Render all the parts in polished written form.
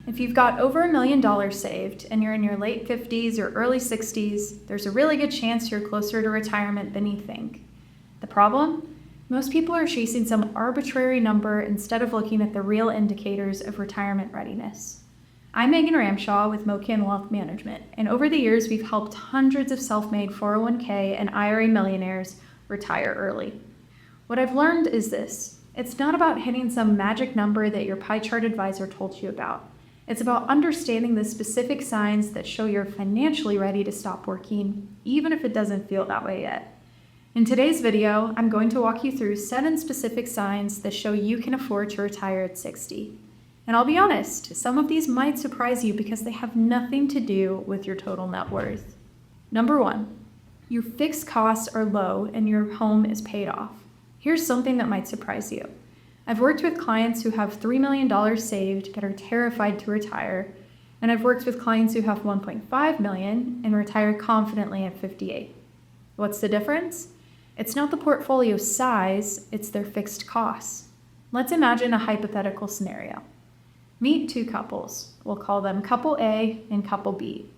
If you've got over $1 million saved and you're in your late 50s or early 60s, there's a really good chance you're closer to retirement than you think. The problem? Most people are chasing some arbitrary number instead of looking at the real indicators of retirement readiness. I'm Megan Ramshaw with MOKAN Wealth Management, and over the years we've helped hundreds of self-made 401k and IRA millionaires retire early. What I've learned is this: it's not about hitting some magic number that your pie chart advisor told you about. It's about understanding the specific signs that show you're financially ready to stop working, even if it doesn't feel that way yet. In today's video, I'm going to walk you through 7 specific signs that show you can afford to retire at 60. And I'll be honest, some of these might surprise you because they have nothing to do with your total net worth. Number 1, your fixed costs are low and your home is paid off. Here's something that might surprise you. I've worked with clients who have $3 million saved but are terrified to retire, and I've worked with clients who have $1.5 million and retire confidently at 58. What's the difference? It's not the portfolio size, it's their fixed costs. Let's imagine a hypothetical scenario. Meet 2 couples. We'll call them Couple A and Couple B.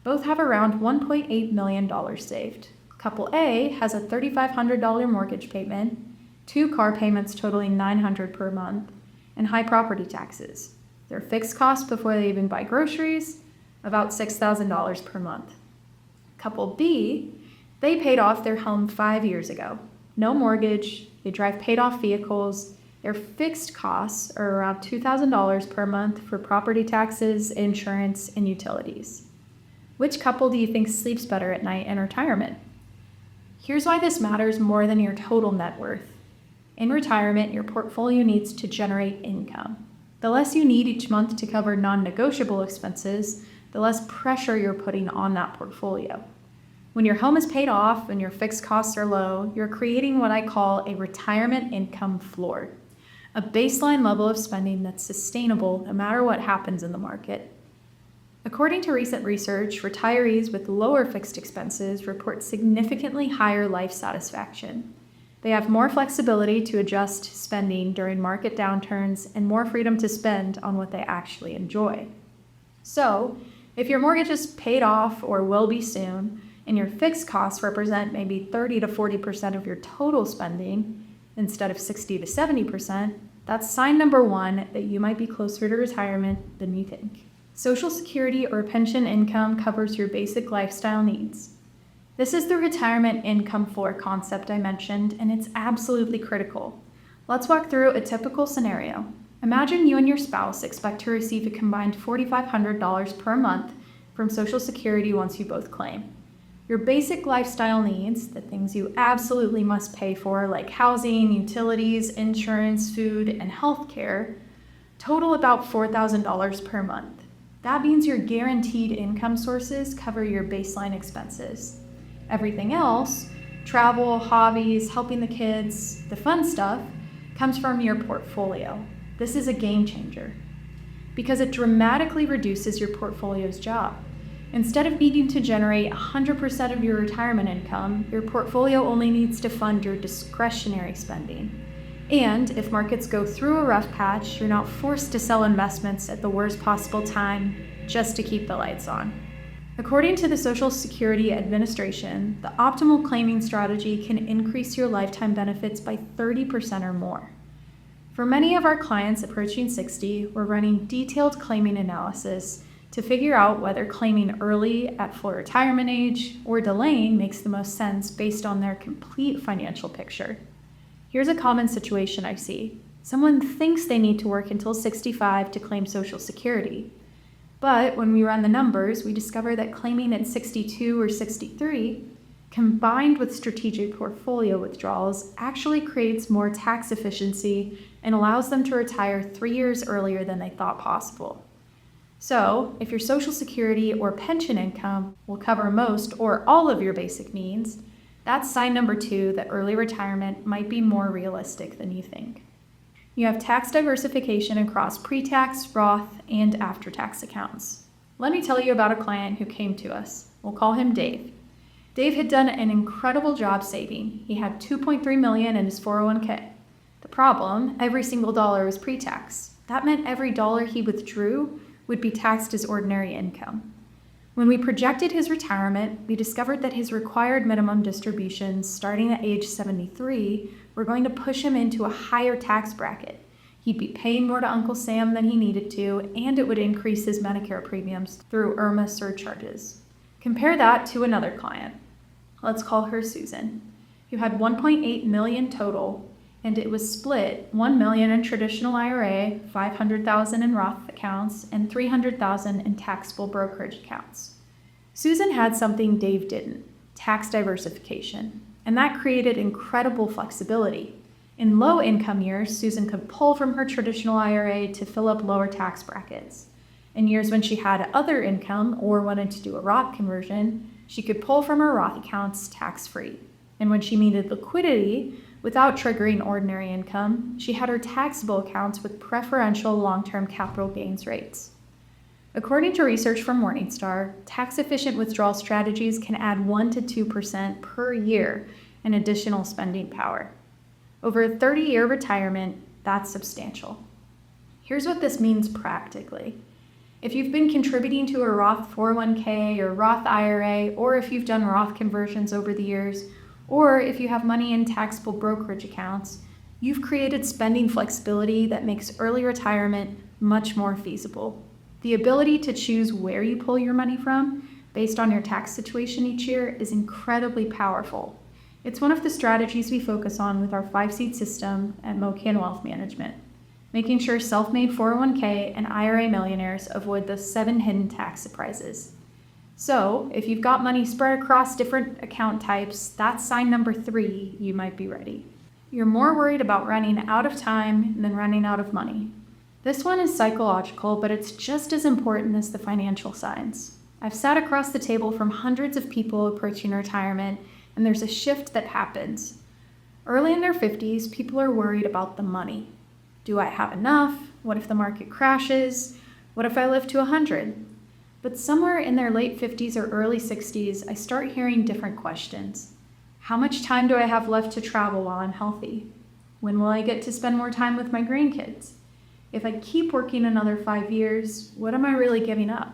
Both have around $1.8 million saved. Couple A has a $3,500 mortgage payment, 2 car payments totaling $900 per month, and high property taxes. Their fixed costs before they even buy groceries, about $6,000 per month. Couple B, they paid off their home 5 years ago. No mortgage, they drive paid off vehicles. Their fixed costs are around $2,000 per month for property taxes, insurance, and utilities. Which couple do you think sleeps better at night in retirement? Here's why this matters more than your total net worth. In retirement, your portfolio needs to generate income. The less you need each month to cover non-negotiable expenses, the less pressure you're putting on that portfolio. When your home is paid off and your fixed costs are low, you're creating what I call a retirement income floor, a baseline level of spending that's sustainable no matter what happens in the market. According to recent research, retirees with lower fixed expenses report significantly higher life satisfaction. They have more flexibility to adjust spending during market downturns and more freedom to spend on what they actually enjoy. So, if your mortgage is paid off or will be soon, and your fixed costs represent maybe 30 to 40% of your total spending instead of 60 to 70%, that's sign number 1 that you might be closer to retirement than you think. Social Security or pension income covers your basic lifestyle needs. This is the retirement income floor concept I mentioned, and it's absolutely critical. Let's walk through a typical scenario. Imagine you and your spouse expect to receive a combined $4,500 per month from Social Security once you both claim. Your basic lifestyle needs, the things you absolutely must pay for, like housing, utilities, insurance, food, and healthcare, total about $4,000 per month. That means your guaranteed income sources cover your baseline expenses. Everything else, travel, hobbies, helping the kids, the fun stuff, comes from your portfolio. This is a game changer because it dramatically reduces your portfolio's job. Instead of needing to generate 100% of your retirement income, your portfolio only needs to fund your discretionary spending. And if markets go through a rough patch, you're not forced to sell investments at the worst possible time just to keep the lights on. According to the Social Security Administration, the optimal claiming strategy can increase your lifetime benefits by 30% or more. For many of our clients approaching 60, we're running detailed claiming analysis to figure out whether claiming early at full retirement age or delaying makes the most sense based on their complete financial picture. Here's a common situation I see. Someone thinks they need to work until 65 to claim Social Security. But when we run the numbers, we discover that claiming at 62 or 63, combined with strategic portfolio withdrawals, actually creates more tax efficiency and allows them to retire 3 years earlier than they thought possible. So, if your Social Security or pension income will cover most or all of your basic needs, that's sign number 2 that early retirement might be more realistic than you think. You have tax diversification across pre-tax, Roth, and after-tax accounts. Let me tell you about a client who came to us. We'll call him Dave. Dave had done an incredible job saving. He had $2.3 million in his 401k. The problem, every single dollar was pre-tax. That meant every dollar he withdrew would be taxed as ordinary income. When we projected his retirement, we discovered that his required minimum distributions starting at age 73 were going to push him into a higher tax bracket. He'd be paying more to Uncle Sam than he needed to, and it would increase his Medicare premiums through IRMA surcharges. Compare that to another client. Let's call her Susan, who had $1.8 million total, and it was split $1 million in traditional IRA, $500,000 in Roth accounts, and $300,000 in taxable brokerage accounts. Susan had something Dave didn't, tax diversification, and that created incredible flexibility. In low-income years, Susan could pull from her traditional IRA to fill up lower tax brackets. In years when she had other income or wanted to do a Roth conversion, she could pull from her Roth accounts tax-free. And when she needed liquidity, without triggering ordinary income, she had her taxable accounts with preferential long-term capital gains rates. According to research from Morningstar, tax-efficient withdrawal strategies can add 1 to 2% per year in additional spending power. Over a 30-year retirement, that's substantial. Here's what this means practically. If you've been contributing to a Roth 401k or Roth IRA, or if you've done Roth conversions over the years, or if you have money in taxable brokerage accounts, you've created spending flexibility that makes early retirement much more feasible. The ability to choose where you pull your money from based on your tax situation each year is incredibly powerful. It's one of the strategies we focus on with our 5-seed system at MOKAN Wealth Management, making sure self-made 401k and IRA millionaires avoid the 7 hidden tax surprises. So, if you've got money spread across different account types, that's sign number 3, you might be ready. You're more worried about running out of time than running out of money. This one is psychological, but it's just as important as the financial signs. I've sat across the table from hundreds of people approaching retirement, and there's a shift that happens. Early in their 50s, people are worried about the money. Do I have enough? What if the market crashes? What if I live to 100? But somewhere in their late 50s or early 60s, I start hearing different questions. How much time do I have left to travel while I'm healthy? When will I get to spend more time with my grandkids? If I keep working another 5 years, what am I really giving up?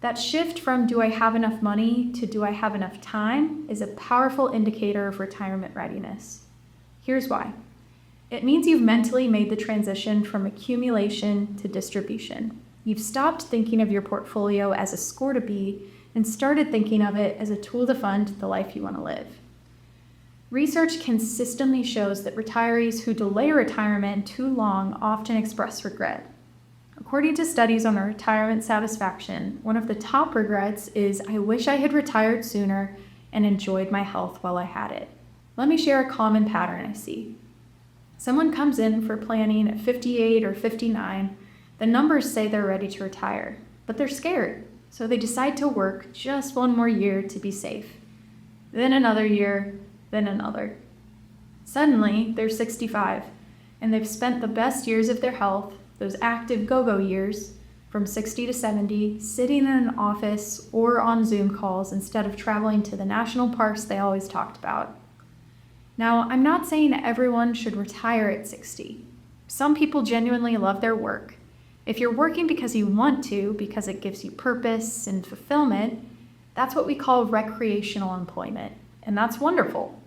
That shift from do I have enough money to do I have enough time is a powerful indicator of retirement readiness. Here's why. It means you've mentally made the transition from accumulation to distribution. You've stopped thinking of your portfolio as a score to beat and started thinking of it as a tool to fund the life you want to live. Research consistently shows that retirees who delay retirement too long often express regret. According to studies on retirement satisfaction, one of the top regrets is, I wish I had retired sooner and enjoyed my health while I had it. Let me share a common pattern I see. Someone comes in for planning at 58 or 59. The numbers say they're ready to retire, but they're scared, so they decide to work just 1 more year to be safe. Then another year, then another. Suddenly, they're 65, and they've spent the best years of their health, those active go-go years, from 60 to 70, sitting in an office or on Zoom calls instead of traveling to the national parks they always talked about. Now, I'm not saying everyone should retire at 60. Some people genuinely love their work. If you're working because you want to, because it gives you purpose and fulfillment, that's what we call recreational employment, and that's wonderful.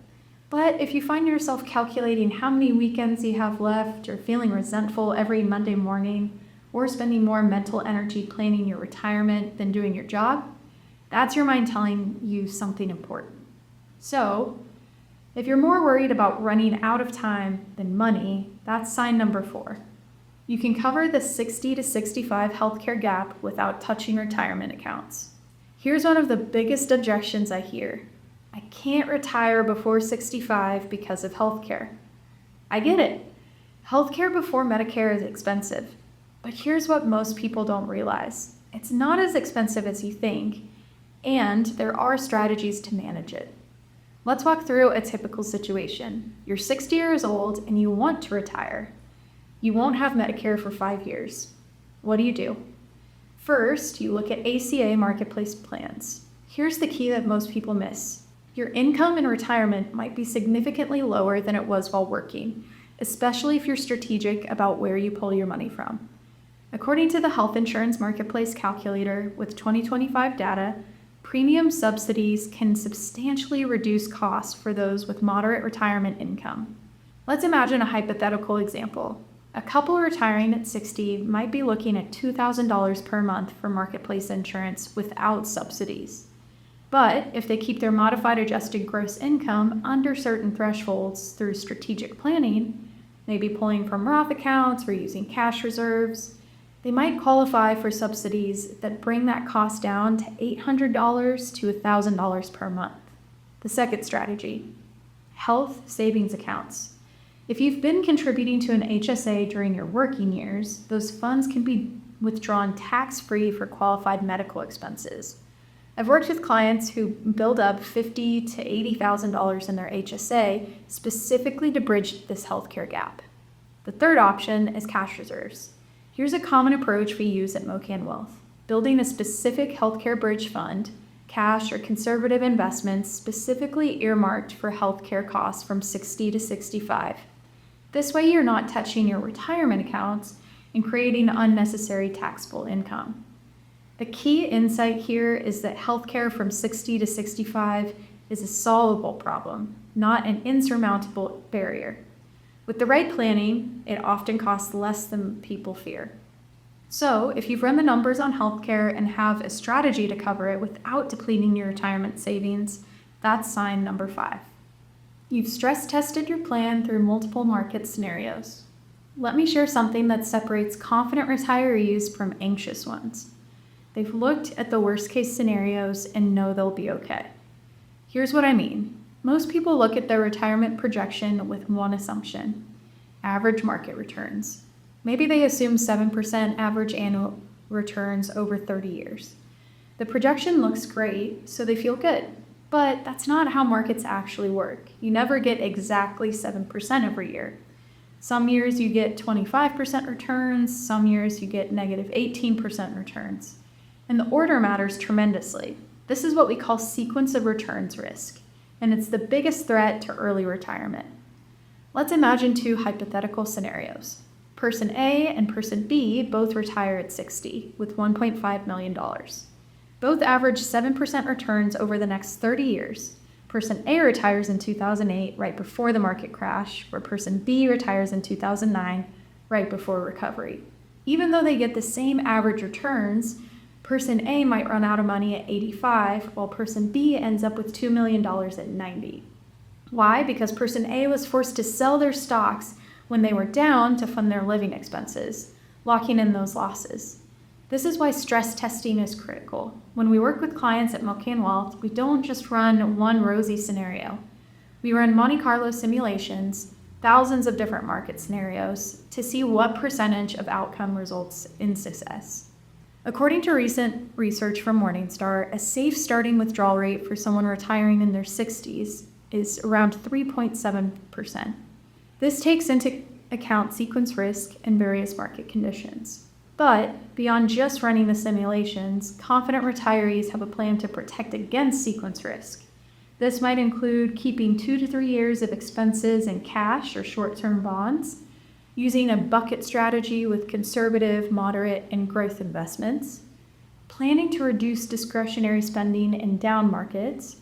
But if you find yourself calculating how many weekends you have left, or feeling resentful every Monday morning, or spending more mental energy planning your retirement than doing your job, that's your mind telling you something important. So, if you're more worried about running out of time than money, that's sign number 4. You can cover the 60 to 65 healthcare gap without touching retirement accounts. Here's one of the biggest objections I hear. I can't retire before 65 because of healthcare. I get it. Healthcare before Medicare is expensive. But here's what most people don't realize. It's not as expensive as you think, and there are strategies to manage it. Let's walk through a typical situation. You're 60 years old and you want to retire. You won't have Medicare for 5 years. What do? First, you look at ACA marketplace plans. Here's the key that most people miss. Your income in retirement might be significantly lower than it was while working, especially if you're strategic about where you pull your money from. According to the Health Insurance Marketplace Calculator with 2025 data, premium subsidies can substantially reduce costs for those with moderate retirement income. Let's imagine a hypothetical example. A couple retiring at 60 might be looking at $2,000 per month for marketplace insurance without subsidies. But if they keep their modified adjusted gross income under certain thresholds through strategic planning, maybe pulling from Roth accounts or using cash reserves, they might qualify for subsidies that bring that cost down to $800 to $1,000 per month. The second strategy, health savings accounts. If you've been contributing to an HSA during your working years, those funds can be withdrawn tax-free for qualified medical expenses. I've worked with clients who build up $50,000 to $80,000 in their HSA specifically to bridge this healthcare gap. The third option is cash reserves. Here's a common approach we use at MOKAN Wealth: building a specific healthcare bridge fund, cash or conservative investments specifically earmarked for healthcare costs from 60 to 65. This way you're not touching your retirement accounts and creating unnecessary taxable income. The key insight here is that healthcare from 60 to 65 is a solvable problem, not an insurmountable barrier. With the right planning, it often costs less than people fear. So, if you've run the numbers on healthcare and have a strategy to cover it without depleting your retirement savings, that's sign number 5. You've stress tested your plan through multiple market scenarios. Let me share something that separates confident retirees from anxious ones. They've looked at the worst case scenarios and know they'll be okay. Here's what I mean. Most people look at their retirement projection with one assumption: average market returns. Maybe they assume 7% average annual returns over 30 years. The projection looks great, so they feel good. But that's not how markets actually work. You never get exactly 7% every year. Some years you get 25% returns, some years you get negative 18% returns. And the order matters tremendously. This is what we call sequence of returns risk, and it's the biggest threat to early retirement. Let's imagine 2 hypothetical scenarios. Person A and person B both retire at 60 with $1.5 million. Both average 7% returns over the next 30 years. Person A retires in 2008, right before the market crash, where person B retires in 2009, right before recovery. Even though they get the same average returns, person A might run out of money at 85, while person B ends up with $2 million at 90. Why? Because person A was forced to sell their stocks when they were down to fund their living expenses, locking in those losses. This is why stress testing is critical. When we work with clients at MOKAN Wealth, we don't just run one rosy scenario. We run Monte Carlo simulations, thousands of different market scenarios, to see what percentage of outcome results in success. According to recent research from Morningstar, a safe starting withdrawal rate for someone retiring in their 60s is around 3.7%. This takes into account sequence risk and various market conditions. But beyond just running the simulations, confident retirees have a plan to protect against sequence risk. This might include keeping 2 to 3 years of expenses in cash or short-term bonds, using a bucket strategy with conservative, moderate, and growth investments, planning to reduce discretionary spending in down markets,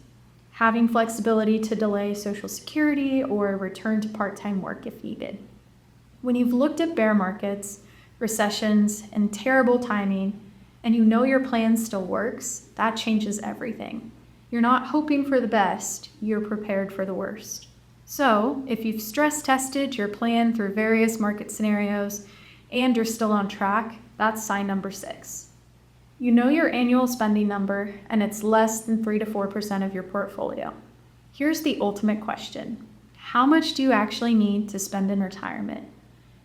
having flexibility to delay Social Security or return to part-time work if needed. When you've looked at bear markets, recessions, and terrible timing, and you know your plan still works, that changes everything. You're not hoping for the best, you're prepared for the worst. So, if you've stress tested your plan through various market scenarios and you're still on track, that's sign number 6. You know your annual spending number, and it's less than 3 to 4% of your portfolio. Here's the ultimate question: how much do you actually need to spend in retirement?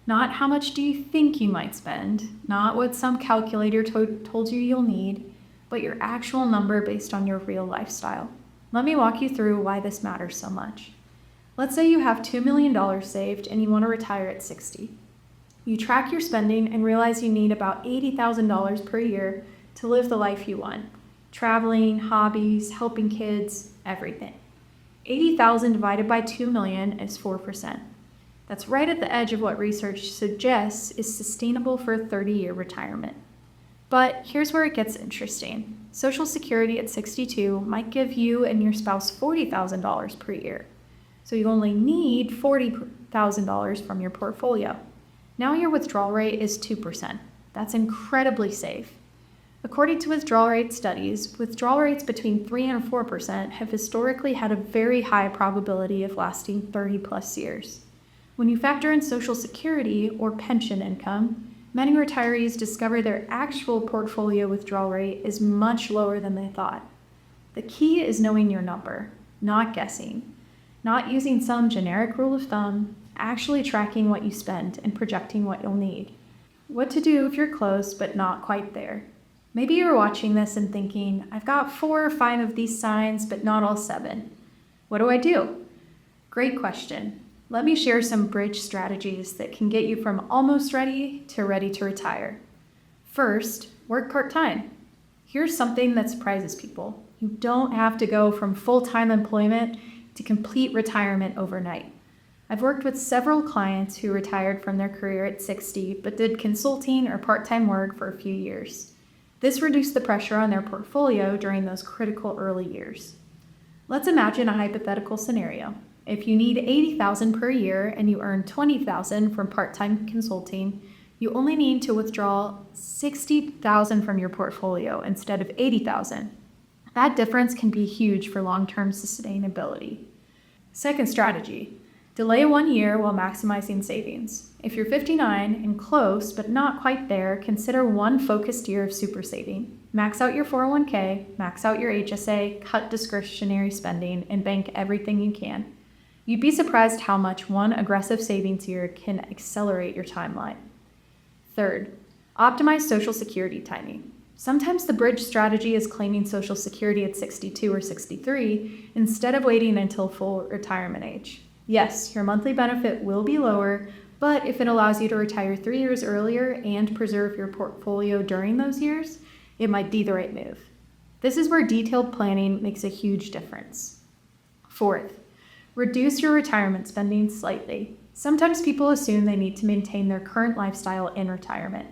Not how much do you think you might spend, not what some calculator told you you'll need, but your actual number based on your real lifestyle. Let me walk you through why this matters so much. Let's say you have $2 million saved and you want to retire at 60. You track your spending and realize you need about $80,000 per year to live the life you want. Traveling, hobbies, helping kids, everything. $80,000 divided by $2 million is 4%. That's right at the edge of what research suggests is sustainable for a 30-year retirement. But here's where it gets interesting. Social Security at 62 might give you and your spouse $40,000 per year. So you only need $40,000 from your portfolio. Now your withdrawal rate is 2%. That's incredibly safe. According to withdrawal rate studies, withdrawal rates between 3 and 4% have historically had a very high probability of lasting 30 plus years. When you factor in Social Security or pension income, many retirees discover their actual portfolio withdrawal rate is much lower than they thought. The key is knowing your number, not guessing, not using some generic rule of thumb, actually tracking what you spend and projecting what you'll need. What to do if you're close but not quite there. Maybe you're watching this and thinking, I've got 4 or 5 of these signs, but not all 7. What do I do? Great question. Let me share some bridge strategies that can get you from almost ready to retire. First, work part-time. Here's something that surprises people. You don't have to go from full-time employment to complete retirement overnight. I've worked with several clients who retired from their career at 60 but did consulting or part-time work for a few years. This reduced the pressure on their portfolio during those critical early years. Let's imagine a hypothetical scenario. If you need $80,000 per year and you earn $20,000 from part-time consulting, you only need to withdraw $60,000 from your portfolio instead of $80,000. That difference can be huge for long-term sustainability. Second strategy, delay 1 year while maximizing savings. If you're 59 and close but not quite there, consider 1 focused year of super saving. Max out your 401k, max out your HSA, cut discretionary spending, and bank everything you can. You'd be surprised how much 1 aggressive savings year can accelerate your timeline. Third, optimize Social Security timing. Sometimes the bridge strategy is claiming Social Security at 62 or 63 instead of waiting until full retirement age. Yes, your monthly benefit will be lower, but if it allows you to retire 3 years earlier and preserve your portfolio during those years, it might be the right move. This is where detailed planning makes a huge difference. Fourth, reduce your retirement spending slightly. Sometimes people assume they need to maintain their current lifestyle in retirement,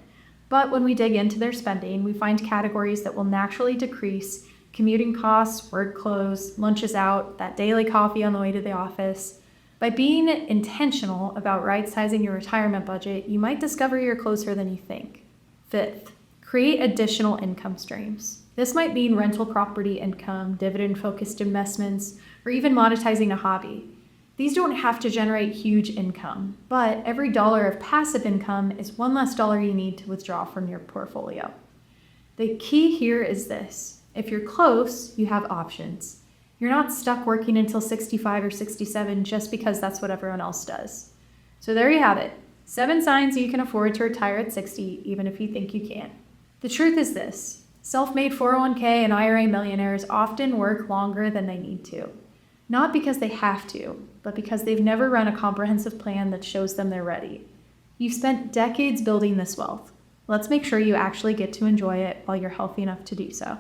but when we dig into their spending, we find categories that will naturally decrease: commuting costs, work clothes, lunches out, that daily coffee on the way to the office. By being intentional about right-sizing your retirement budget, you might discover you're closer than you think. Fifth, create additional income streams. This might mean rental property income, dividend-focused investments, or even monetizing a hobby. These don't have to generate huge income, but every dollar of passive income is 1 less dollar you need to withdraw from your portfolio. The key here is this: if you're close, you have options. You're not stuck working until 65 or 67 just because that's what everyone else does. So there you have it. 7 signs you can afford to retire at 60, even if you think you can't. The truth is this: self-made 401k and IRA millionaires often work longer than they need to. Not because they have to, but because they've never run a comprehensive plan that shows them they're ready. You've spent decades building this wealth. Let's make sure you actually get to enjoy it while you're healthy enough to do so.